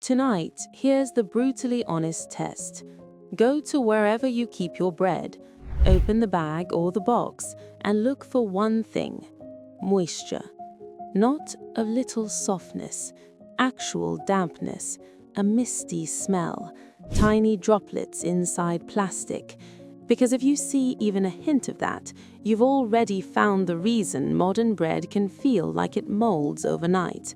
Tonight, here's the brutally honest test. Go to wherever you keep your bread, open the bag or the box, and look for one thing: moisture. Not a little softness, actual dampness, a misty smell, tiny droplets inside plastic. Because if you see even a hint of that, you've already found the reason modern bread can feel like it molds overnight.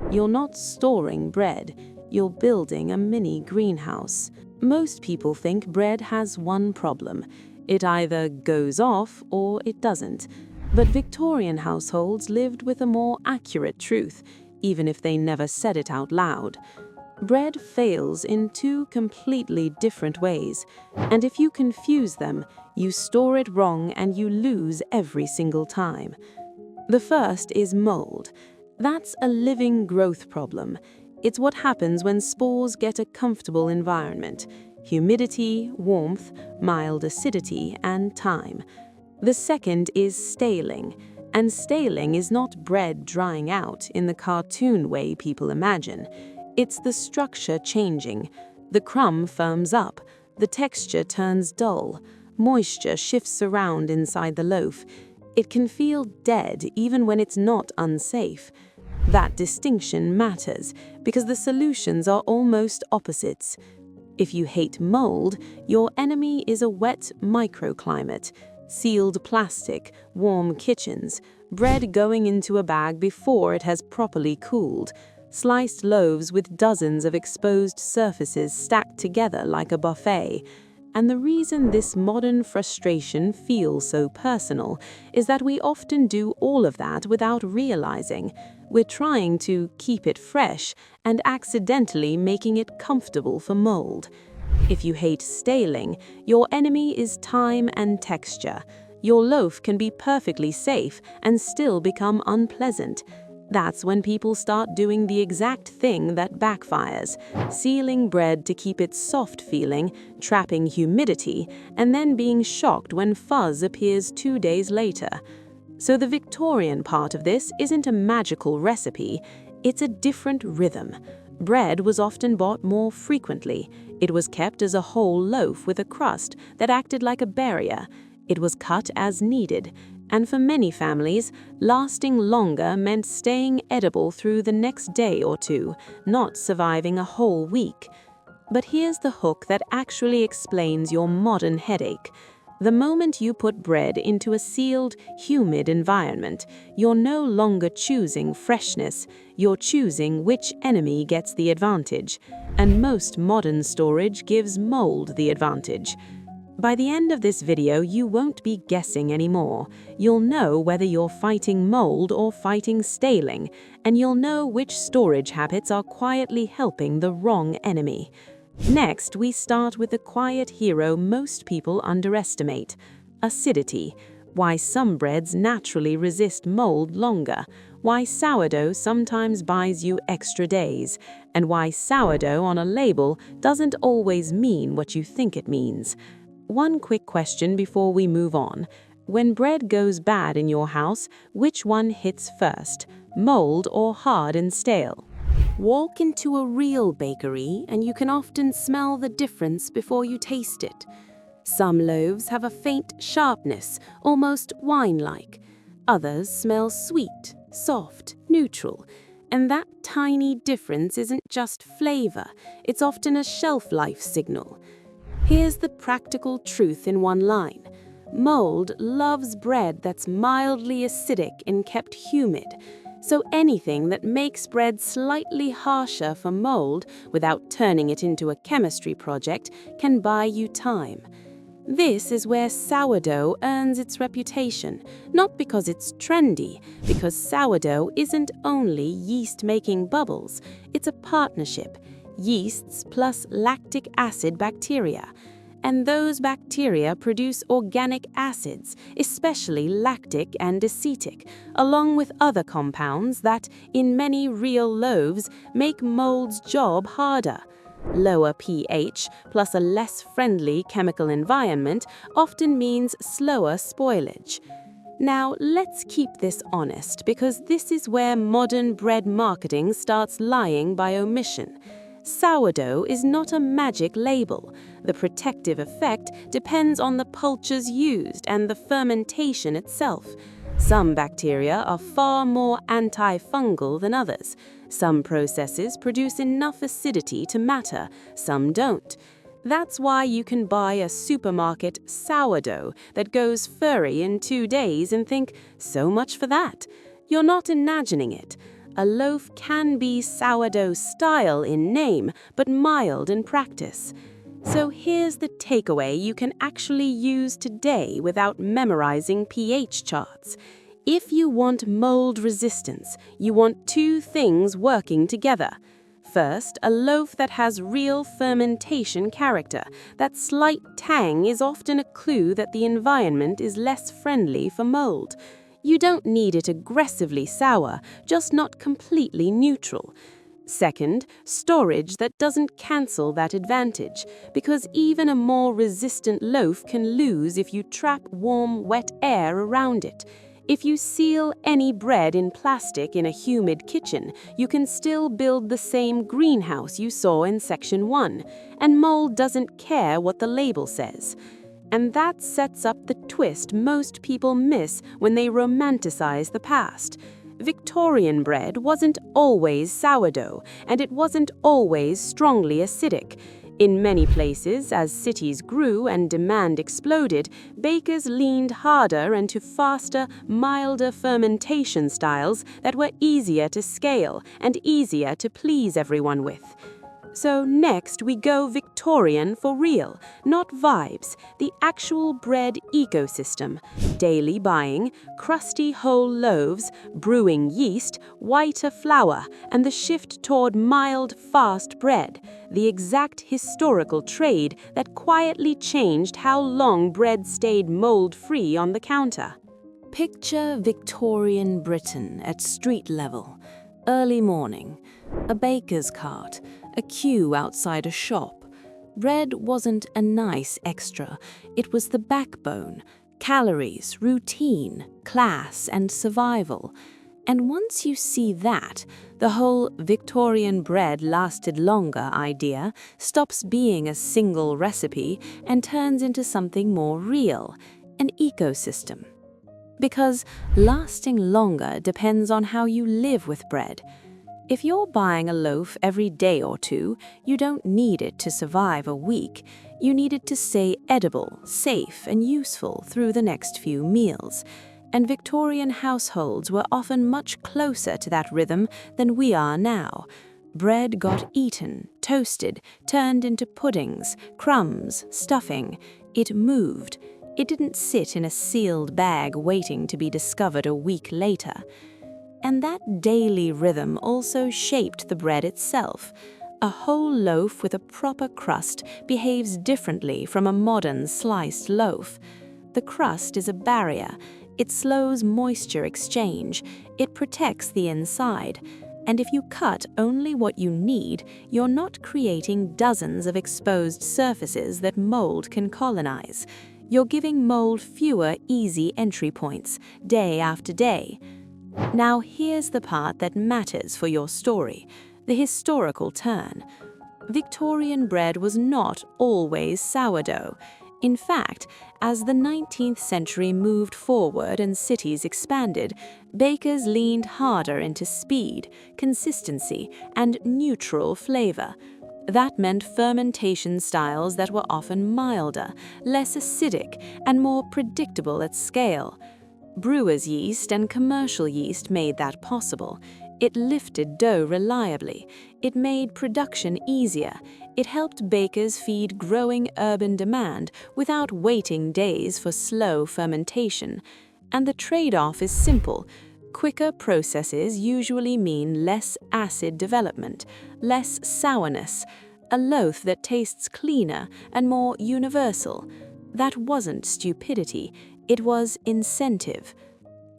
You're not storing bread, you're building a mini greenhouse. Most people think bread has one problem. It either goes off or it doesn't. But Victorian households lived with a more accurate truth, even if they never said it out loud. Bread fails in two completely different ways, and if you confuse them, you store it wrong and you lose every single time. The first is mold. That's a living growth problem. It's what happens when spores get a comfortable environment: humidity, warmth, mild acidity, and time. The second is staling, and staling is not bread drying out in the cartoon way people imagine. It's the structure changing. The crumb firms up, the texture turns dull, moisture shifts around inside the loaf. It can feel dead even when it's not unsafe. That distinction matters because the solutions are almost opposites. If you hate mold, your enemy is a wet microclimate, sealed plastic, warm kitchens, bread going into a bag before it has properly cooled, sliced loaves with dozens of exposed surfaces stacked together like a buffet. And the reason this modern frustration feels so personal is that we often do all of that without realizing. We're trying to keep it fresh and accidentally making it comfortable for mold. If you hate staling, your enemy is time and texture. Your loaf can be perfectly safe and still become unpleasant. That's when people start doing the exact thing that backfires: sealing bread to keep it soft feeling, trapping humidity, and then being shocked when fuzz appears 2 days later. So the Victorian part of this isn't a magical recipe, it's a different rhythm. Bread was often bought more frequently. It was kept as a whole loaf with a crust that acted like a barrier. It was cut as needed. And for many families, lasting longer meant staying edible through the next day or two, not surviving a whole week. But here's the hook that actually explains your modern headache. The moment you put bread into a sealed, humid environment, you're no longer choosing freshness, you're choosing which enemy gets the advantage. And most modern storage gives mold the advantage. By the end of this video, you won't be guessing anymore. You'll know whether you're fighting mold or fighting staling, and you'll know which storage habits are quietly helping the wrong enemy. Next, we start with the quiet hero most people underestimate: acidity. Why some breads naturally resist mold longer, why sourdough sometimes buys you extra days, and why sourdough on a label doesn't always mean what you think it means. One quick question before we move on. When bread goes bad in your house, which one hits first, mold or hard and stale? Walk into a real bakery and you can often smell the difference before you taste it. Some loaves have a faint sharpness, almost wine-like. Others smell sweet, soft, neutral. And that tiny difference isn't just flavor, it's often a shelf life signal. Here's the practical truth in one line. Mold loves bread that's mildly acidic and kept humid. So anything that makes bread slightly harsher for mold without turning it into a chemistry project can buy you time. This is where sourdough earns its reputation, not because it's trendy, because sourdough isn't only yeast making bubbles, it's a partnership. Yeasts plus lactic acid bacteria. And those bacteria produce organic acids, especially lactic and acetic, along with other compounds that, in many real loaves, make mold's job harder. Lower pH plus a less friendly chemical environment often means slower spoilage. Now, let's keep this honest, because this is where modern bread marketing starts lying by omission. Sourdough is not a magic label. The protective effect depends on the pultures used and the fermentation itself. Some bacteria are far more antifungal than others. Some processes produce enough acidity to matter, some don't. That's why you can buy a supermarket sourdough that goes furry in 2 days and think, so much for that. You're not imagining it. A loaf can be sourdough style in name, but mild in practice. So here's the takeaway you can actually use today without memorizing pH charts. If you want mold resistance, you want 2 things working together. First, a loaf that has real fermentation character. That slight tang is often a clue that the environment is less friendly for mold. You don't need it aggressively sour, just not completely neutral. Second, storage that doesn't cancel that advantage, because even a more resistant loaf can lose if you trap warm, wet air around it. If you seal any bread in plastic in a humid kitchen, you can still build the same greenhouse you saw in section 1, and mold doesn't care what the label says. And that sets up the twist most people miss when they romanticize the past. Victorian bread wasn't always sourdough, and it wasn't always strongly acidic. In many places, as cities grew and demand exploded, bakers leaned harder into faster, milder fermentation styles that were easier to scale and easier to please everyone with. So next we go Victorian for real, not vibes, the actual bread ecosystem. Daily buying, crusty whole loaves, brewing yeast, whiter flour, and the shift toward mild, fast bread, the exact historical trade that quietly changed how long bread stayed mold-free on the counter. Picture Victorian Britain at street level. Early morning, a baker's cart, a queue outside a shop. Bread wasn't a nice extra, it was the backbone, calories, routine, class, and survival. And once you see that, the whole Victorian bread lasted longer idea stops being a single recipe and turns into something more real, an ecosystem. Because lasting longer depends on how you live with bread. If you're buying a loaf every day or 2, you don't need it to survive a week. You need it to stay edible, safe, and useful through the next few meals. And Victorian households were often much closer to that rhythm than we are now. Bread got eaten, toasted, turned into puddings, crumbs, stuffing. It moved. It didn't sit in a sealed bag waiting to be discovered a week later. And that daily rhythm also shaped the bread itself. A whole loaf with a proper crust behaves differently from a modern sliced loaf. The crust is a barrier. It slows moisture exchange. It protects the inside. And if you cut only what you need, you're not creating dozens of exposed surfaces that mold can colonize. You're giving mold fewer easy entry points, day after day. Now here's the part that matters for your story, the historical turn. Victorian bread was not always sourdough. In fact, as the 19th century moved forward and cities expanded, bakers leaned harder into speed, consistency, and neutral flavor. That meant fermentation styles that were often milder, less acidic, and more predictable at scale. Brewer's yeast and commercial yeast made that possible. It lifted dough reliably. It made production easier. It helped bakers feed growing urban demand without waiting days for slow fermentation. And the trade-off is simple. Quicker processes usually mean less acid development, less sourness, a loaf that tastes cleaner and more universal. That wasn't stupidity. It was incentive.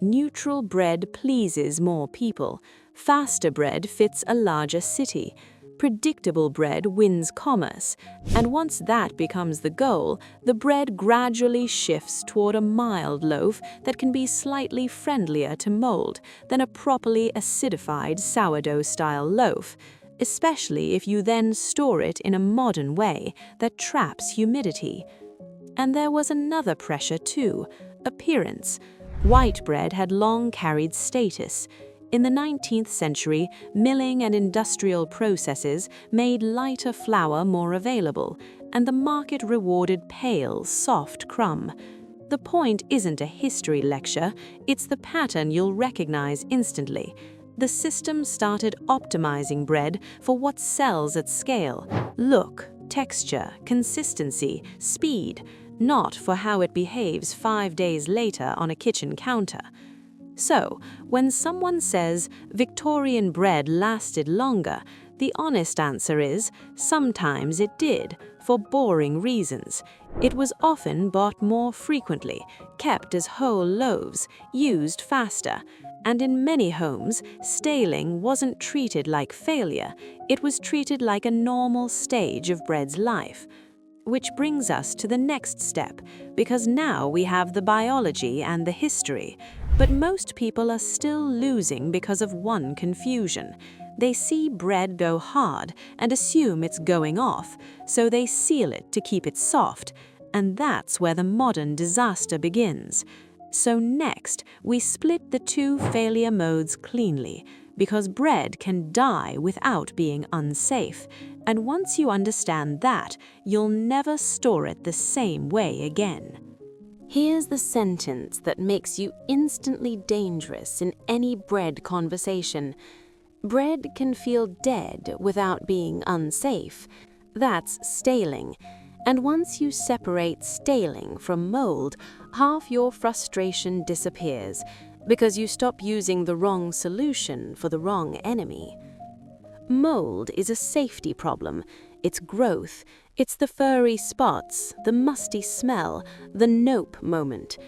Neutral bread pleases more people. Faster bread fits a larger city. Predictable bread wins commerce. And once that becomes the goal, the bread gradually shifts toward a mild loaf that can be slightly friendlier to mold than a properly acidified sourdough-style loaf. especially if you then store it in a modern way that traps humidity. And there was another pressure too: appearance. White bread had long carried status. In the 19th century, milling and industrial processes made lighter flour more available, and the market rewarded pale, soft crumb. The point isn't a history lecture, it's the pattern you'll recognize instantly. The system started optimizing bread for what sells at scale: look, texture, consistency, speed, not for how it behaves 5 days later on a kitchen counter. So, when someone says Victorian bread lasted longer, the honest answer is sometimes it did, for boring reasons. It was often bought more frequently, kept as whole loaves, used faster, and in many homes, staling wasn't treated like failure, it was treated like a normal stage of bread's life. Which brings us to the next step, because now we have the biology and the history. But most people are still losing because of one confusion. They see bread go hard and assume it's going off, so they seal it to keep it soft, and that's where the modern disaster begins. So next, we split the two failure modes cleanly, because bread can die without being unsafe, and once you understand that, you'll never store it the same way again. Here's the sentence that makes you instantly dangerous in any bread conversation. Bread can feel dead without being unsafe. That's staling. And once you separate staling from mold, half your frustration disappears, because you stop using the wrong solution for the wrong enemy. Mold is a safety problem. It's growth. It's the furry spots, the musty smell, the nope moment.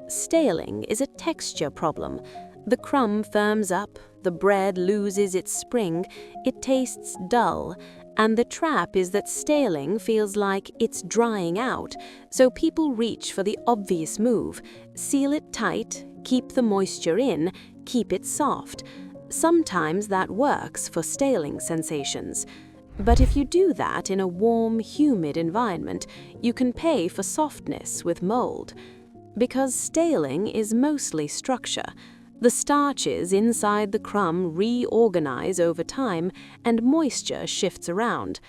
Staling is a texture problem. The crumb firms up, the bread loses its spring, it tastes dull, and the trap is that staling feels like it's drying out, so people reach for the obvious move: seal it tight, keep the moisture in, keep it soft. Sometimes that works for staling sensations. But if you do that in a warm, humid environment, you can pay for softness with mold. Because staling is mostly structure. The starches inside the crumb reorganize over time, and moisture shifts around.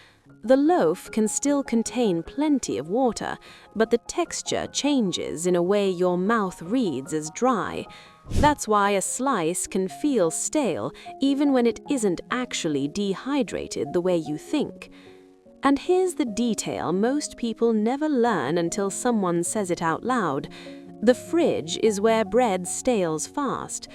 The loaf can still contain plenty of water, but the texture changes in a way your mouth reads as dry. That's why a slice can feel stale even when it isn't actually dehydrated the way you think. And here's the detail most people never learn until someone says it out loud. The fridge is where bread stales fast.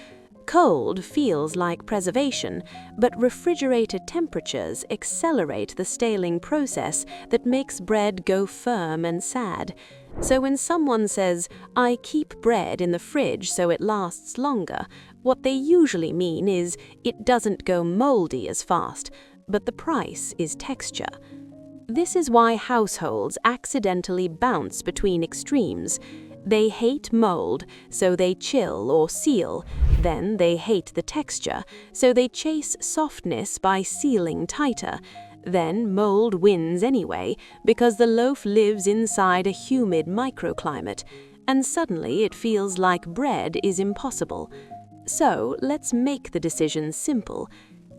Cold feels like preservation, but refrigerator temperatures accelerate the staling process that makes bread go firm and sad. So when someone says, "I keep bread in the fridge so it lasts longer," what they usually mean is it doesn't go moldy as fast, but the price is texture. This is why households accidentally bounce between extremes. They hate mold, so they chill or seal. Then they hate the texture, so they chase softness by sealing tighter. Then mold wins anyway, because the loaf lives inside a humid microclimate, and suddenly it feels like bread is impossible. So let's make the decision simple.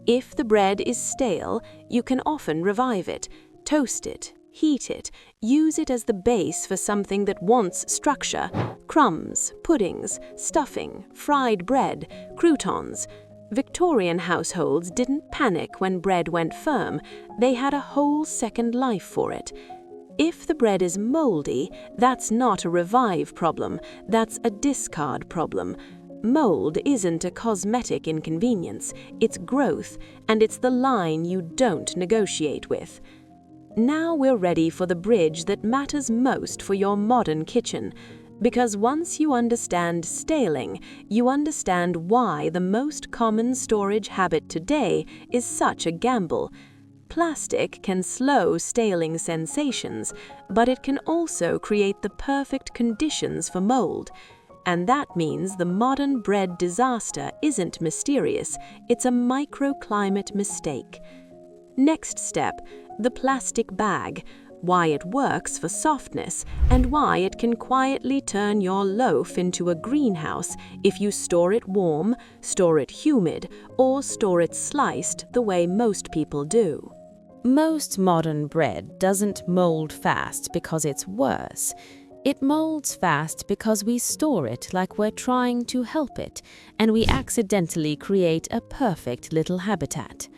If the bread is stale, you can often revive it, toast it, heat it, use it as the base for something that wants structure: crumbs, puddings, stuffing, fried bread, croutons. Victorian households didn't panic when bread went firm. They had a whole second life for it. If the bread is moldy, that's not a revive problem, that's a discard problem. Mold isn't a cosmetic inconvenience, it's growth, and it's the line you don't negotiate with. Now we're ready for the bridge that matters most for your modern kitchen. Because once you understand staling, you understand why the most common storage habit today is such a gamble. Plastic can slow staling sensations, but it can also create the perfect conditions for mold. And that means the modern bread disaster isn't mysterious, it's a microclimate mistake. Next step, the plastic bag. Why it works for softness and why it can quietly turn your loaf into a greenhouse if you store it warm, store it humid, or store it sliced the way most people do. Most modern bread doesn't mold fast because it's worse. It molds fast because we store it like we're trying to help it, and we accidentally create a perfect little habitat.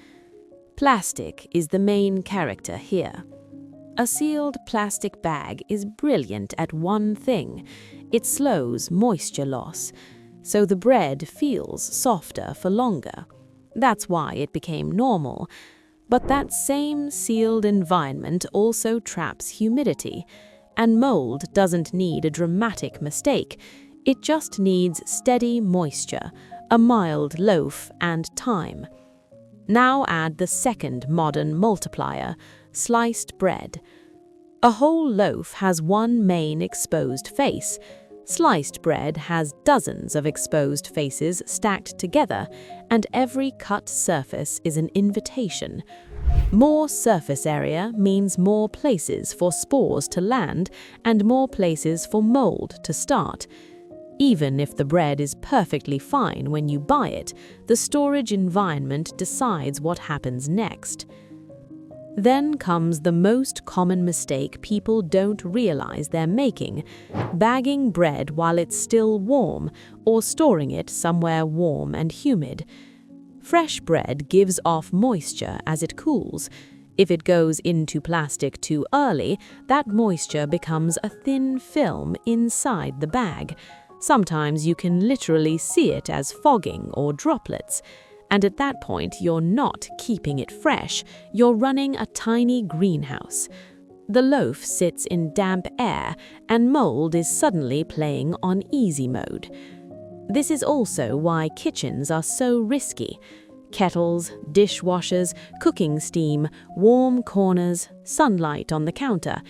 Plastic is the main character here. A sealed plastic bag is brilliant at one thing. It slows moisture loss, so the bread feels softer for longer. That's why it became normal. But that same sealed environment also traps humidity, and mold doesn't need a dramatic mistake. It just needs steady moisture, a mild loaf, and time. Now add the second modern multiplier, sliced bread. A whole loaf has one main exposed face. Sliced bread has dozens of exposed faces stacked together, and every cut surface is an invitation. More surface area means more places for spores to land and more places for mold to start. Even if the bread is perfectly fine when you buy it, the storage environment decides what happens next. Then comes the most common mistake people don't realize they're making: bagging bread while it's still warm or storing it somewhere warm and humid. Fresh bread gives off moisture as it cools. If it goes into plastic too early, that moisture becomes a thin film inside the bag. Sometimes you can literally see it as fogging or droplets. And at that point, you're not keeping it fresh, you're running a tiny greenhouse. The loaf sits in damp air, and mold is suddenly playing on easy mode. This is also why kitchens are so risky. Kettles, dishwashers, cooking steam, warm corners, sunlight on the counter.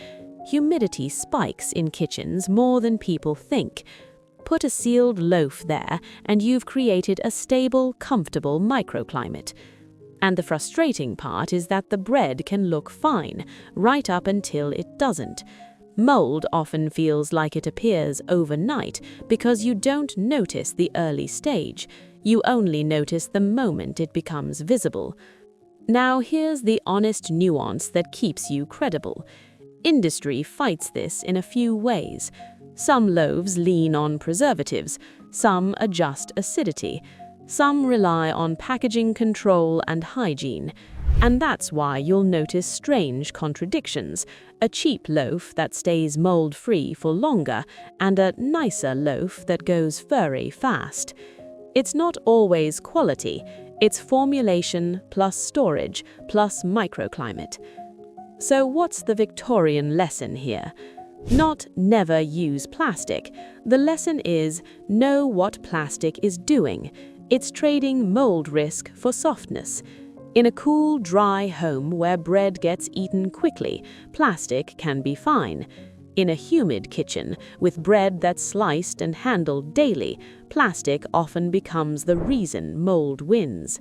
Humidity spikes in kitchens more than people think. Put a sealed loaf there, and you've created a stable, comfortable microclimate. And the frustrating part is that the bread can look fine, right up until it doesn't. Mold often feels like it appears overnight because you don't notice the early stage. You only notice the moment it becomes visible. Now here's the honest nuance that keeps you credible. Industry fights this in a few ways. Some loaves lean on preservatives, some adjust acidity, some rely on packaging control and hygiene. And that's why you'll notice strange contradictions: a cheap loaf that stays mold-free for longer, and a nicer loaf that goes furry fast. It's not always quality, it's formulation plus storage plus microclimate. So what's the Victorian lesson here? Not never use plastic. The lesson is know what plastic is doing. It's trading mold risk for softness. In a cool, dry home where bread gets eaten quickly, plastic can be fine. In a humid kitchen, with bread that's sliced and handled daily, plastic often becomes the reason mold wins.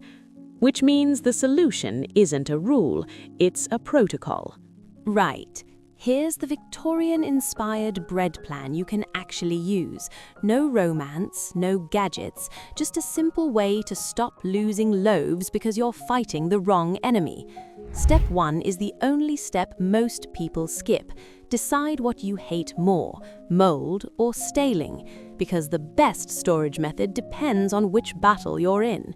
Which means the solution isn't a rule, it's a protocol. Right. Here's the Victorian-inspired bread plan you can actually use. No romance, no gadgets, just a simple way to stop losing loaves because you're fighting the wrong enemy. Step 1 is the only step most people skip. Decide what you hate more, mold or staling, because the best storage method depends on which battle you're in.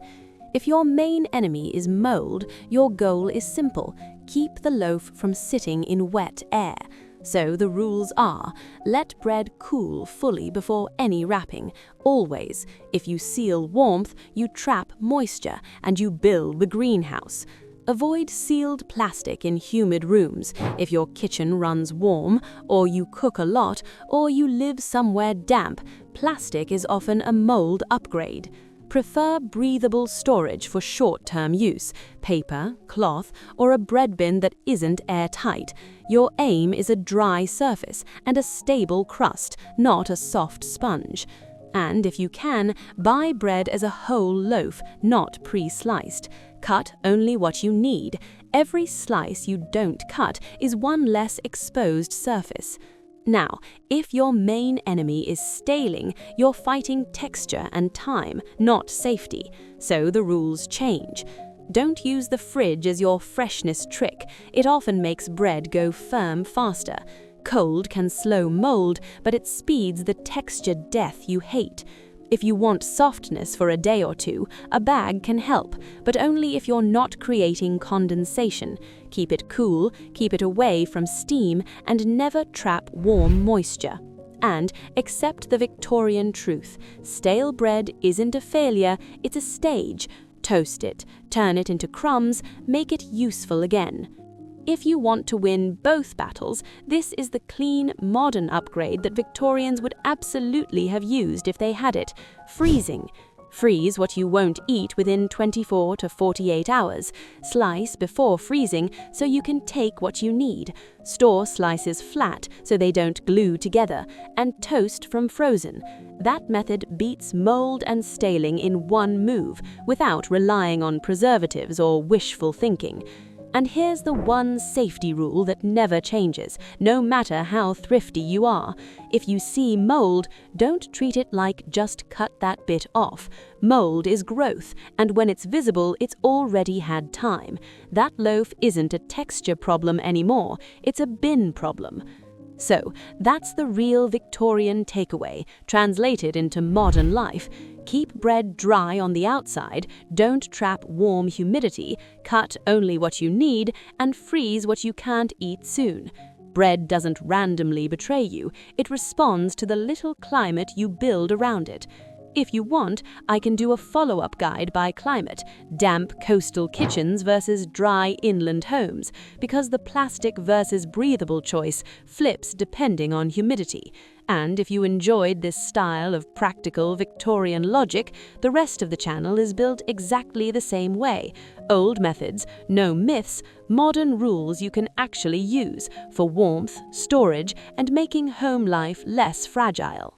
If your main enemy is mold, your goal is simple: keep the loaf from sitting in wet air. So the rules are: let bread cool fully before any wrapping. Always, if you seal warmth, you trap moisture and you build the greenhouse. Avoid sealed plastic in humid rooms. If your kitchen runs warm, or you cook a lot, or you live somewhere damp, plastic is often a mold upgrade. Prefer breathable storage for short-term use: paper, cloth, or a bread bin that isn't airtight. Your aim is a dry surface and a stable crust, not a soft sponge. And if you can, buy bread as a whole loaf, not pre-sliced. Cut only what you need. Every slice you don't cut is one less exposed surface. Now, if your main enemy is staling, you're fighting texture and time, not safety, so the rules change. Don't use the fridge as your freshness trick. It often makes bread go firm faster. Cold can slow mold, but it speeds the texture death you hate. If you want softness for a day or two, a bag can help, but only if you're not creating condensation. Keep it cool, keep it away from steam, and never trap warm moisture. And accept the Victorian truth. Stale bread isn't a failure, it's a stage. Toast it, turn it into crumbs, make it useful again. If you want to win both battles, this is the clean, modern upgrade that Victorians would absolutely have used if they had it: freezing. Freeze what you won't eat within 24 to 48 hours. Slice before freezing so you can take what you need. Store slices flat so they don't glue together. And toast from frozen. That method beats mold and staling in one move, without relying on preservatives or wishful thinking. And here's the one safety rule that never changes, no matter how thrifty you are. If you see mold, don't treat it like just cut that bit off. Mold is growth, and when it's visible, it's already had time. That loaf isn't a texture problem anymore, it's a bin problem. So, that's the real Victorian takeaway, translated into modern life. Keep bread dry on the outside, don't trap warm humidity, cut only what you need, and freeze what you can't eat soon. Bread doesn't randomly betray you, it responds to the little climate you build around it. If you want, I can do a follow-up guide by climate, damp coastal kitchens versus dry inland homes, because the plastic versus breathable choice flips depending on humidity. And if you enjoyed this style of practical Victorian logic, the rest of the channel is built exactly the same way. Old methods, no myths, modern rules you can actually use for warmth, storage, and making home life less fragile.